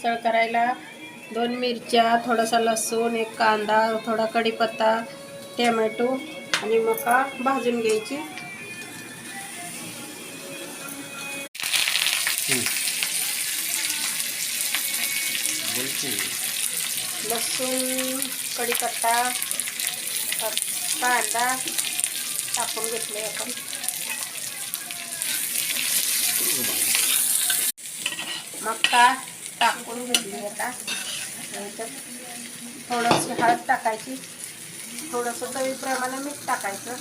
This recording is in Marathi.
उसळ करायला 2 मिरच्या, थोडासा लसूण, एक कांदा, थोडा कढीपत्ता, टोमॅटो आणि मका भाजून घ्यायची. लसूण, कढीपत्ता, कांदा टाकून घेतले आपण. मका टाकून घेतली. आता थोडीशी हळद टाकायची, थोडंसं चवीप्रमाणे मीठ टाकायचं.